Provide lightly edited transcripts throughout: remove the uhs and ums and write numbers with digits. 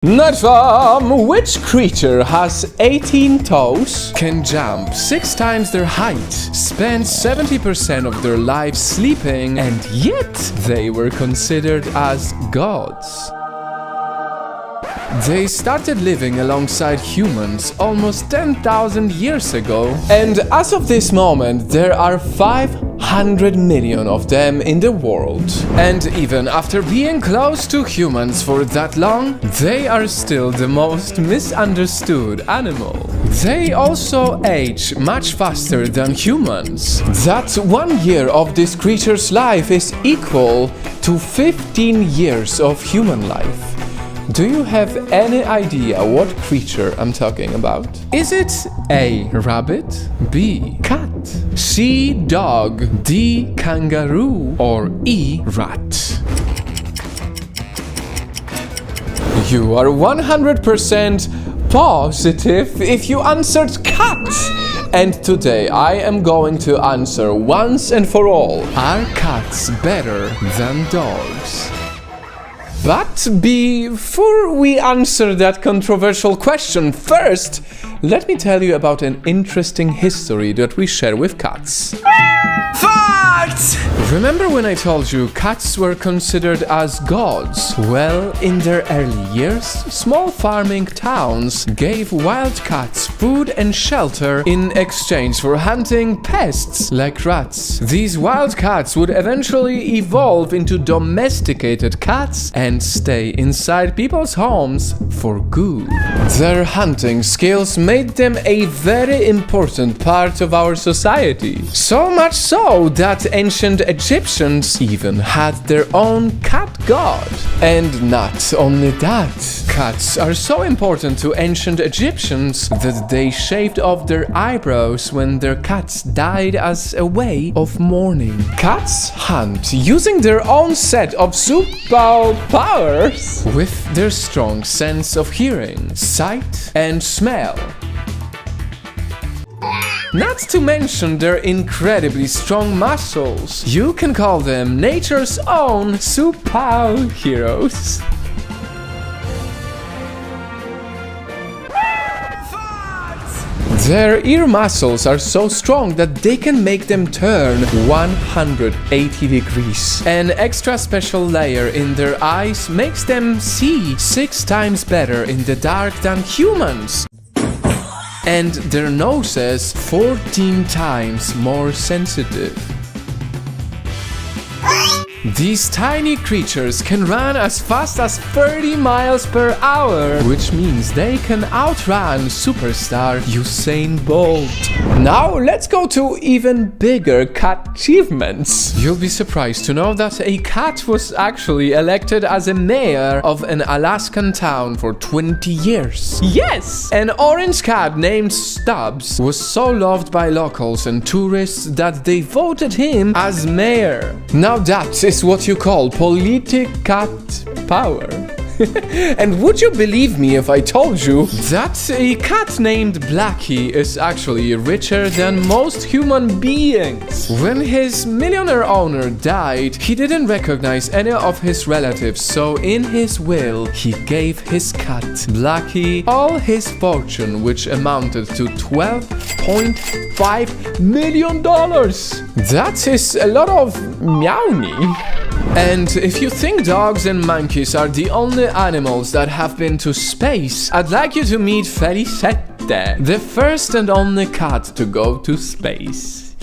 Nutfam! Which creature has 18 toes, can jump 6 times their height, spend 70% of their life sleeping, and yet they were considered as gods? They started living alongside humans almost 10,000 years ago, and as of this moment, there are 500 million of them in the world. And even after being close to humans for that long, they are still the most misunderstood animal. They also age much faster than humans. That 1 year of this creature's life is equal to 15 years of human life. Do you have any idea what creature I'm talking about? Is it A. rabbit, B. cat, C. dog, D. kangaroo, or E. rat? You are 100% positive if you answered cat! And today I am going to answer once and for all, are cats better than dogs? But before we answer that controversial question, first, let me tell you about an interesting history that we share with cats. Facts! Remember when I told you cats were considered as gods? Well, in their early years, small farming towns gave wild cats food and shelter in exchange for hunting pests like rats. These wild cats would eventually evolve into domesticated cats and stay inside people's homes for good. Their hunting skills made them a very important part of our society. So much so that ancient Egyptians even had their own cat god. And not only that, cats are so important to ancient Egyptians that they shaved off their eyebrows when their cats died as a way of mourning. Cats hunt using their own set of superpowers with their strong sense of hearing, sight, and smell. Not to mention their incredibly strong muscles. You can call them nature's own superheroes. Their ear muscles are so strong that they can make them turn 180 degrees. An extra special layer in their eyes makes them see 6 times better in the dark than humans. And their noses 14 times more sensitive. These tiny creatures can run as fast as 30 miles per hour, which means they can outrun superstar Usain Bolt. Now let's go to even bigger cat achievements. You'll be surprised to know that a cat was actually elected as a mayor of an Alaskan town for 20 years. Yes! An orange cat named Stubbs was so loved by locals and tourists that they voted him as mayor. Now that is what you call politic cat power. And would you believe me if I told you that a cat named Blackie is actually richer than most human beings? When his millionaire owner died, he didn't recognize any of his relatives, so in his will, he gave his cat, Blackie, all his fortune, which amounted to $12.5 million. That is a lot of meowny. And if you think dogs and monkeys are the only animals that have been to space, I'd like you to meet Felicette, the first and only cat to go to space.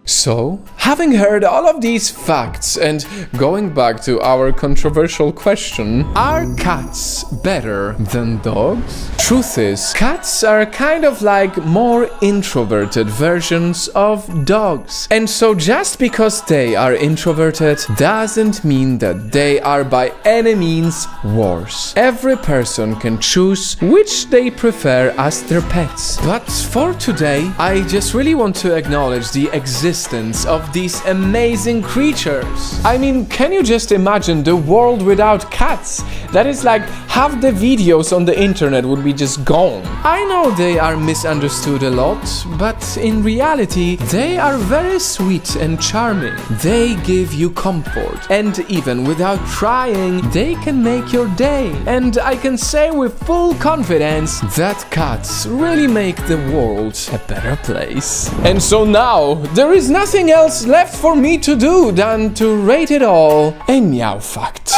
So, having heard all of these facts and going back to our controversial question, are cats better than dogs? Truth is, cats are kind of like more introverted versions of dogs. And so just because they are introverted doesn't mean that they are by any means worse. Every person can choose which they prefer as their pets. But for today, I just really want to acknowledge the existence of these amazing creatures. I mean, can you just imagine the world without cats? That is like half the videos on the internet would be just gone. I know they are misunderstood a lot, but in reality, they are very sweet and charming. They give you comfort, and even without trying, they can make your day. And I can say with full confidence that cats really make the world a better place. And so now, there is nothing else left for me to do than to rate it all a meow fact.